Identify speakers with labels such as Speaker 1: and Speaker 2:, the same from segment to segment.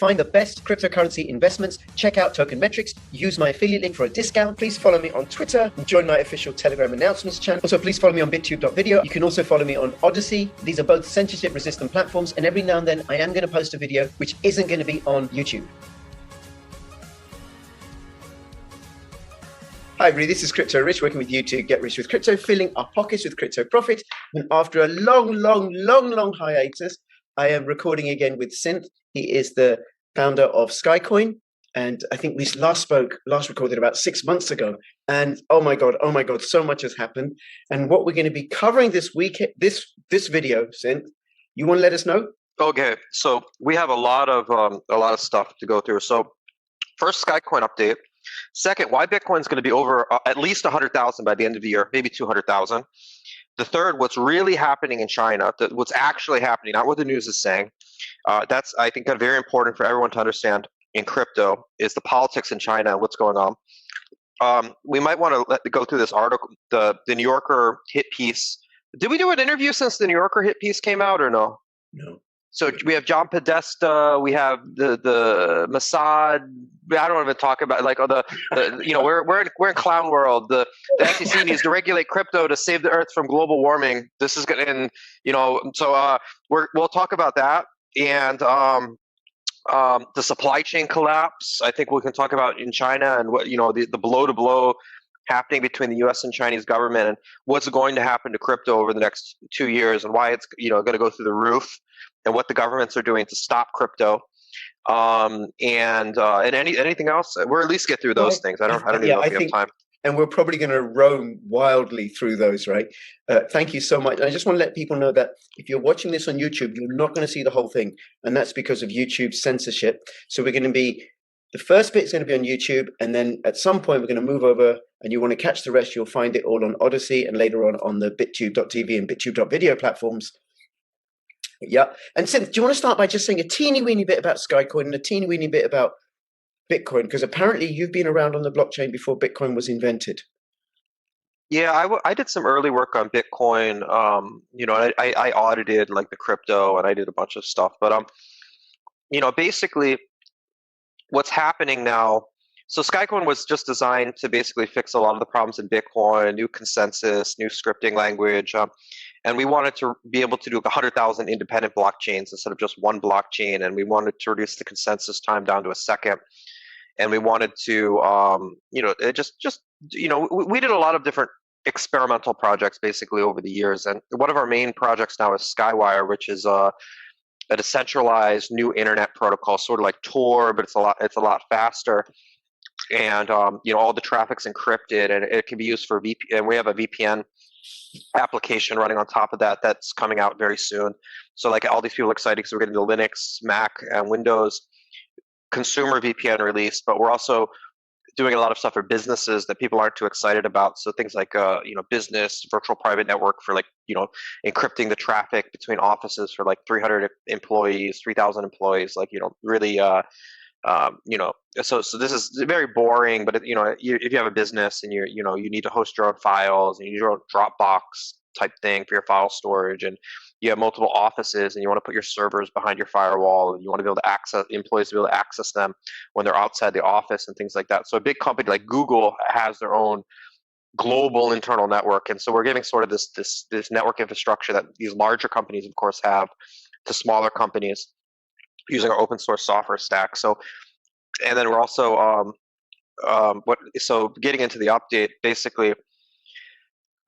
Speaker 1: find the best cryptocurrency investments, check out Token Metrics, use my affiliate link for a discount. Please follow me on Twitter and join my official Telegram announcements channel. Also, please follow me on bittube.video. You can also follow me on Odyssey. These are both censorship-resistant platforms, and every now and then I am going to post a video which isn't going to be on YouTube. Hi everybody, this is Crypto Rich, working with you to get rich with crypto, filling our pockets with crypto profit. And after a long hiatus, I am recording again with Synth. He is the founder of Skycoin, and I think we last recorded about 6 months ago. And oh my god, so much has happened. And what we're going to be covering this week, this video, Synth, you want to let us know?
Speaker 2: Okay, so we have a lot of stuff to go through. So first, Skycoin update. Second, why Bitcoin is going to be over at least 100,000 by the end of the year, maybe 200,000. The third, what's really happening in China, what's actually happening, not what the news is saying. That's, I think, very important for everyone to understand in crypto, is the politics in China and what's going on. We might want to go through this article, the New Yorker hit piece. Did we do an interview since the New Yorker hit piece came out or no?
Speaker 1: No.
Speaker 2: So we have John Podesta, we have the Mossad. I don't even talk about we're in clown world. The SEC needs to regulate crypto to save the earth from global warming. This is going to, we'll talk about that and the supply chain collapse. I think we can talk about in China and what the blow to blow happening between the U.S. and Chinese government and what's going to happen to crypto over the next 2 years and why it's going to go through the roof. And what the governments are doing to stop crypto, and anything else, we'll at least get through those things. I don't even know if we have time.
Speaker 1: And we're probably going to roam wildly through those, right? Thank you so much. And I just want to let people know that if you're watching this on YouTube, you're not going to see the whole thing, and that's because of YouTube censorship. So we're going to be the first bit is going to be on YouTube, and then at some point we're going to move over, and you want to catch the rest, you'll find it all on Odyssey and later on the bittube.tv and bittube.video platforms. Yeah. And Synth, do you want to start by just saying a teeny weeny bit about Skycoin and a teeny weeny bit about Bitcoin? Because apparently you've been around on the blockchain before Bitcoin was invented.
Speaker 2: Yeah, I did some early work on Bitcoin. I audited like the crypto and I did a bunch of stuff. But, basically what's happening now. So Skycoin was just designed to basically fix a lot of the problems in Bitcoin, new consensus, new scripting language. And we wanted to be able to do 100,000 independent blockchains instead of just one blockchain. And we wanted to reduce the consensus time down to a second. And we wanted to, we did a lot of different experimental projects basically over the years. And one of our main projects now is Skywire, which is a decentralized new internet protocol, sort of like Tor, but it's a lot faster. And all the traffic's encrypted, and it can be used for VPN. And we have a VPN application running on top of that that's coming out very soon. So like all these people are excited because we're getting the Linux, Mac, and Windows consumer VPN release, but we're also doing a lot of stuff for businesses that people aren't too excited about. So things like business virtual private network for encrypting the traffic between offices for 300 employees, 3,000 employees, really. So this is very boring, but if you have a business and you need to host your own files and you need your own Dropbox type thing for your file storage, and you have multiple offices and you want to put your servers behind your firewall and you want to be able to access employees to be able to access them when they're outside the office and things like that. So a big company like Google has their own global internal network, and so we're giving sort of this network infrastructure that these larger companies, of course, have to smaller companies using our open source software stack. So, and then we're also getting into the update. Basically,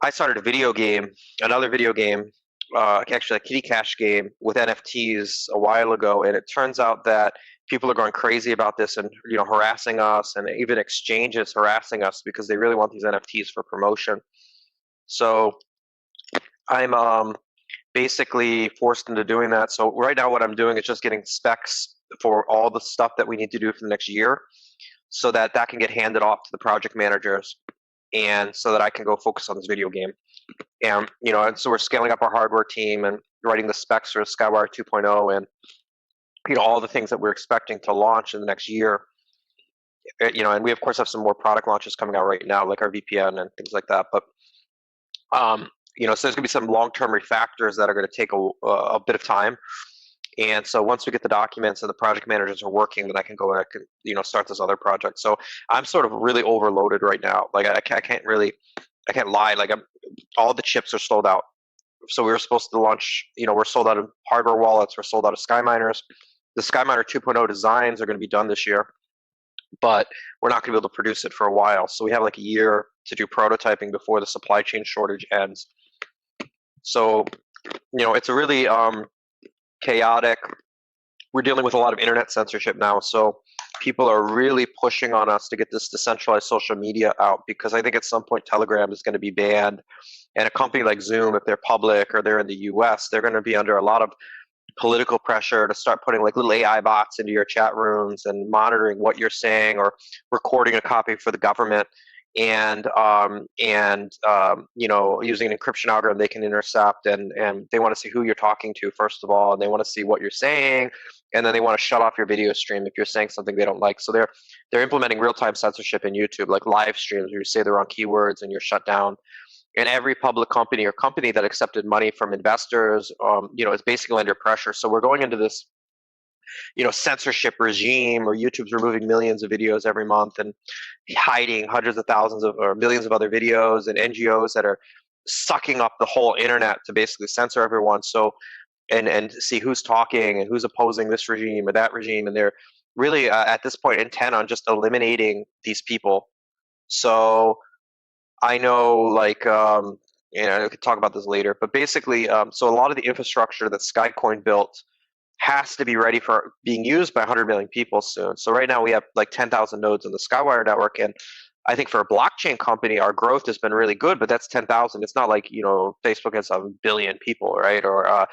Speaker 2: I started another video game, actually a kitty cash game with NFTs a while ago, and it turns out that people are going crazy about this and harassing us, and even exchanges harassing us because they really want these NFTs for promotion. So I'm basically forced into doing that. So right now what I'm doing is just getting specs for all the stuff that we need to do for the next year so that can get handed off to the project managers and so that I can go focus on this video game. And, and so we're scaling up our hardware team and writing the specs for Skywire 2.0 and, all the things that we're expecting to launch in the next year. And we of course have some more product launches coming out right now, like our VPN and things like that. But, so there's gonna be some long-term refactors that are gonna take a bit of time. And so once we get the documents and the project managers are working, then I can go and I can, start this other project. So I'm sort of really overloaded right now. Like I can't lie. Like all the chips are sold out. So we were supposed to launch, we're sold out of hardware wallets. We're sold out of SkyMiners. The SkyMiner 2.0 designs are going to be done this year, but we're not going to be able to produce it for a while. So we have like a year to do prototyping before the supply chain shortage ends. So, it's a really chaotic. We're dealing with a lot of internet censorship now. So people are really pushing on us to get this decentralized social media out, because I think at some point Telegram is going to be banned. And a company like Zoom, if they're public or they're in the US, they're going to be under a lot of political pressure to start putting like little AI bots into your chat rooms and monitoring what you're saying, or recording a copy for the government, and using an encryption algorithm they can intercept, and they want to see who you're talking to first of all, and they want to see what you're saying, and then they want to shut off your video stream if you're saying something they don't like. So they're implementing real-time censorship in YouTube, like live streams where you say the wrong keywords and you're shut down. And every public company or company that accepted money from investors, is basically under pressure. So we're going into this, censorship regime, where YouTube's removing millions of videos every month and hiding hundreds of thousands of or millions of other videos, and NGOs that are sucking up the whole internet to basically censor everyone. So and see who's talking and who's opposing this regime or that regime, and they're really at this point intent on just eliminating these people. So I know, like, we could talk about this later, but basically, so a lot of the infrastructure that Skycoin built has to be ready for being used by 100 million people soon. So right now we have like 10,000 nodes in the Skywire network, and I think for a blockchain company, our growth has been really good, but that's 10,000. It's not like, Facebook has 1 billion people, right? Or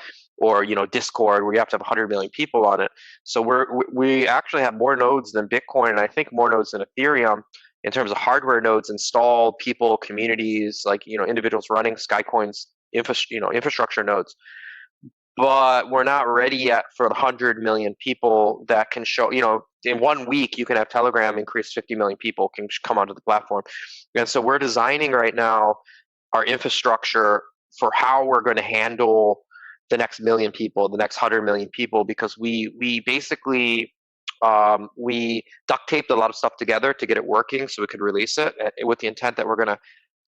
Speaker 2: Discord, where you have to have 100 million people on it. So we actually have more nodes than Bitcoin, and I think more nodes than Ethereum in terms of hardware nodes installed, people, communities, like, individuals running Skycoin's infrastructure nodes. But we're not ready yet for the 100 million people that can show, in 1 week, you can have Telegram increase 50 million people can come onto the platform. And so we're designing right now our infrastructure for how we're going to handle the next million people, the next 100 million people, because we basically we duct taped a lot of stuff together to get it working so we could release it with the intent that we're going to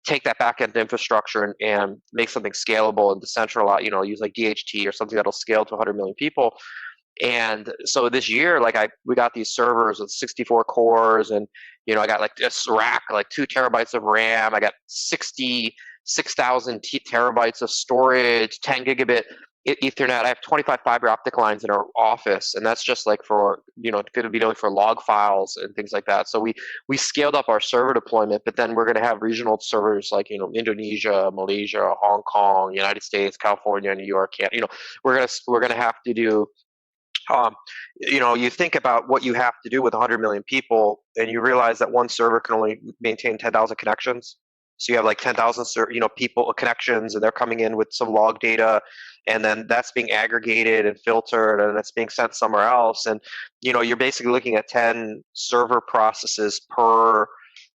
Speaker 2: take that backend infrastructure and make something scalable and decentralized, use like DHT or something that'll scale to 100 million people. And so this year, like we got these servers with 64 cores, and I got like this rack, like 2 terabytes of RAM. I got 66,000 terabytes of storage, 10 gigabit Ethernet. I have 25 fiber optic lines in our office, and that's just like for going to be only for log files and things like that. So we scaled up our server deployment, but then we're going to have regional servers like Indonesia, Malaysia, Hong Kong, United States, California, New York. We're gonna have to do. You think about what you have to do with 100 million people, and you realize that one server can only maintain 10,000 connections. So you have like 10,000, people connections, and they're coming in with some log data, and then that's being aggregated and filtered, and it's being sent somewhere else. And you're basically looking at 10 server processes per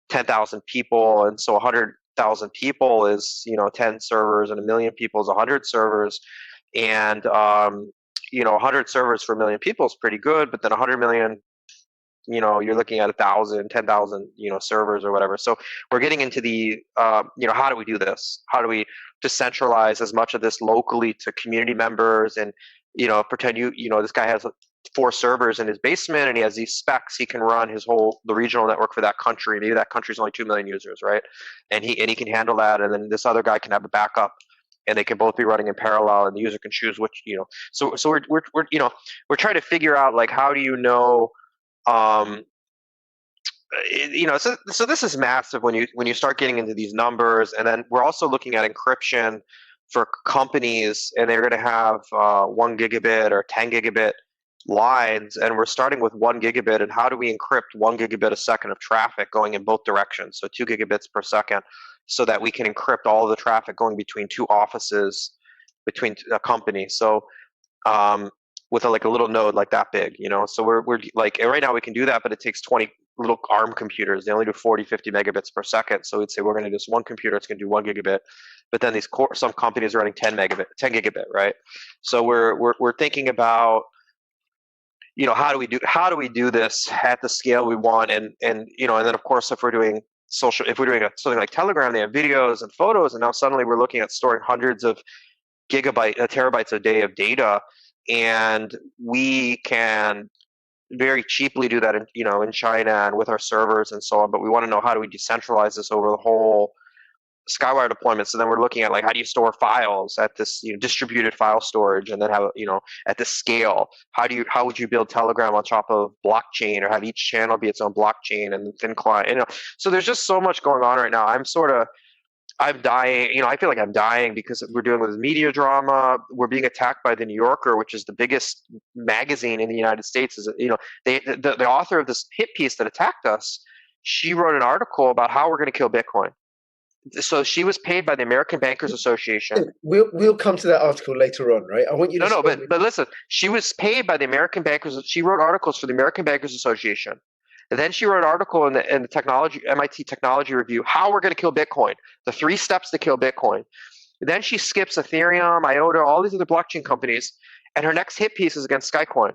Speaker 2: 10,000 people, and so 100,000 people is 10 servers, and 1 million people is 100 servers, and 100 servers for 1 million people is pretty good, but then 100 million, you're looking at 1,000, 10,000, servers or whatever. So we're getting into the, how do we do this? How do we decentralize as much of this locally to community members, and, pretend this guy has 4 servers in his basement and he has these specs, he can run the regional network for that country. Maybe that country's only 2 million users, right? And he can handle that. And then this other guy can have a backup, and they can both be running in parallel, and the user can choose which, so we're trying to figure out, like, how do so this is massive when you start getting into these numbers. And then we're also looking at encryption for companies, and they're going to have 1 gigabit or 10 gigabit lines, and we're starting with 1 gigabit. And how do we encrypt 1 gigabit a second of traffic going in both directions, so 2 gigabits per second, so that we can encrypt all of the traffic going between 2 offices, between a company. So with like a little node like that big, you know. So we're like, and right now we can do that, but it takes 20 little ARM computers. They only do 40, 50 megabits per second. So we'd say we're going to do this one computer, it's going to do 1 gigabit, but then some companies are running 10 gigabit, right? So we're thinking about, you know, how do we do this at the scale we want, and you know, and then of course if we're doing something like Telegram, they have videos and photos, and now suddenly we're looking at storing hundreds of terabytes a day of data, and we can very cheaply do that in, you know, in China and with our servers and so on. But we want to know, how do we decentralize this over the whole Skywire deployment? So then we're looking at like, how do you store files at this, you know, distributed file storage, and then have, you know, at this scale, how would you build Telegram on top of blockchain, or have each channel be its own blockchain and thin client, you know? So there's just so much going on right now. I'm dying, you know, I feel like I'm dying because we're dealing with media drama. We're being attacked by the New Yorker, which is the biggest magazine in the United States. Is, you know, the author of this hit piece that attacked us, she wrote an article about how we're going to kill Bitcoin. So she was paid by the American Bankers Association.
Speaker 1: We'll come to that article later on, right? I want you to
Speaker 2: but listen, she was paid by the American Bankers. She wrote articles for the American Bankers Association. And then she wrote an article in the MIT Technology Review, how we're going to kill Bitcoin, the 3 steps to kill Bitcoin. Then she skips Ethereum, IOTA, all these other blockchain companies, and her next hit piece is against Skycoin.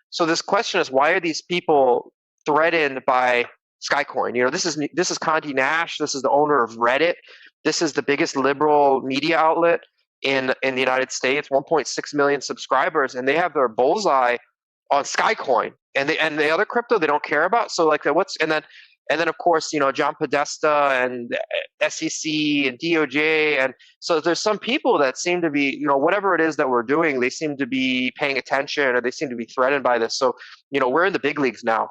Speaker 2: So this question is, why are these people threatened by Skycoin? You know, this is Condé Nast. This is the owner of Reddit. This is the biggest liberal media outlet in the United States, 1.6 million subscribers, and they have their bullseye on Skycoin, and the other crypto they don't care about. So like, and then of course, you know, John Podesta and SEC and DOJ, and so there's some people that seem to be, you know, whatever it is that we're doing, they seem to be paying attention, or they seem to be threatened by this. So, you know, we're in the big leagues now.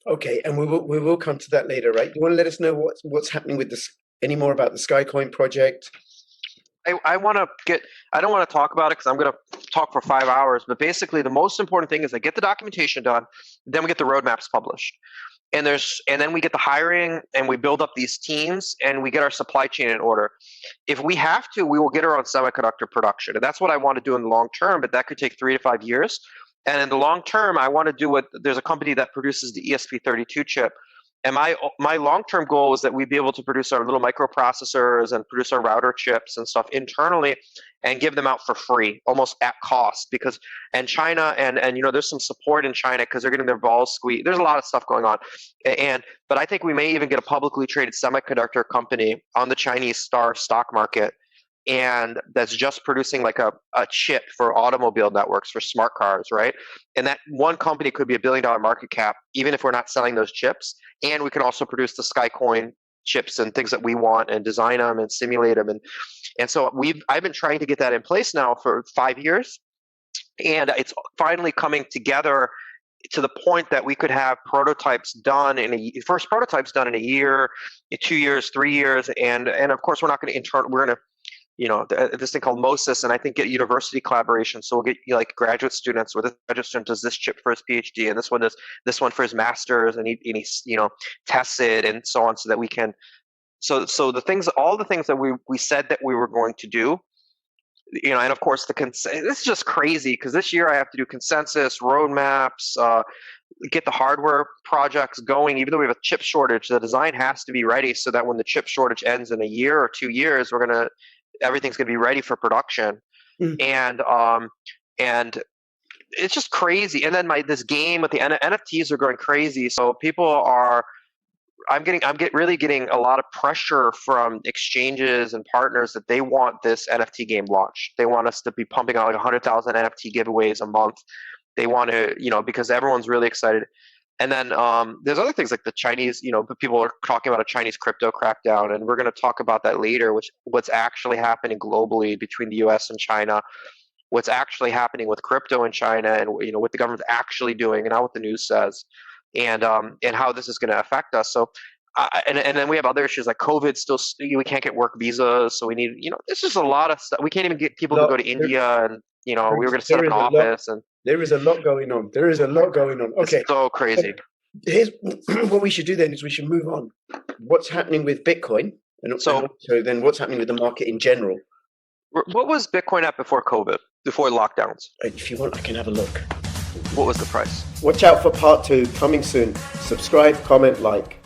Speaker 1: Okay, and we will come to that later, right? You want to let us know what's happening with this? Any more about the Skycoin project?
Speaker 2: I want to I don't want to talk about it because I'm going to talk for 5 hours, but basically the most important thing is I get the documentation done, then we get the roadmaps published. And then we get the hiring, and we build up these teams, and we get our supply chain in order. If we have to, we will get our own semiconductor production. And that's what I want to do in the long term, but that could take 3 to 5 years. And in the long term, I want to do there's a company that produces the ESP32 chip. And my long-term goal is that we'd be able to produce our little microprocessors and produce our router chips and stuff internally and give them out for free, almost at cost. Because and China and you know, there's some support in China because they're getting their balls squeezed. There's a lot of stuff going on, but I think we may even get a publicly traded semiconductor company on the Chinese stock market, and that's just producing like a chip for automobile networks for smart cars, right? And that one company could be $1 billion market cap, even if we're not selling those chips. And we can also produce the Skycoin chips and things that we want, and design them and simulate them. And so I've been trying to get that in place now for 5 years, and it's finally coming together to the point that we could have prototypes done first prototypes done in a year, 2 years, 3 years, and of course we're not going to we're going to, you know, this thing called Osmosis, and I think get university collaboration. So we'll get, you know, like graduate students, where this graduate student does this chip for his PhD, and this one does this one for his master's, and he you know, tests it and so on, so that we can. So all the things that we said that we were going to do, you know, and of course this is just crazy because this year I have to do consensus, roadmaps, get the hardware projects going. Even though we have a chip shortage, the design has to be ready so that when the chip shortage ends in a year or 2 years, everything's going to be ready for production. And it's just crazy. And then this game with the NFTs are going crazy. So I'm really getting a lot of pressure from exchanges and partners that they want this NFT game launched. They want us to be pumping out like 100,000 NFT giveaways a month. They want to, you know, because everyone's really excited. And then there's other things like the Chinese, you know, people are talking about a Chinese crypto crackdown, and we're going to talk about that later, what's actually happening globally between the US and China, what's actually happening with crypto in China, and, you know, what the government's actually doing and not what the news says, and how this is going to affect us. So, and then we have other issues like COVID. Still, we can't get work visas, so we need, you know, it's just a lot of stuff. We can't even get people to go to India, and, you know, we were going to set up an office, and
Speaker 1: there is a lot going on. Okay,
Speaker 2: it's so crazy.
Speaker 1: Here's what we should do then: is we should move on. What's happening with Bitcoin, and so then what's happening with the market in general?
Speaker 2: What was Bitcoin at before COVID? before lockdowns.
Speaker 1: If you want, I can have a look.
Speaker 2: What was the price?
Speaker 1: Watch out for part 2 coming soon. Subscribe, comment, like.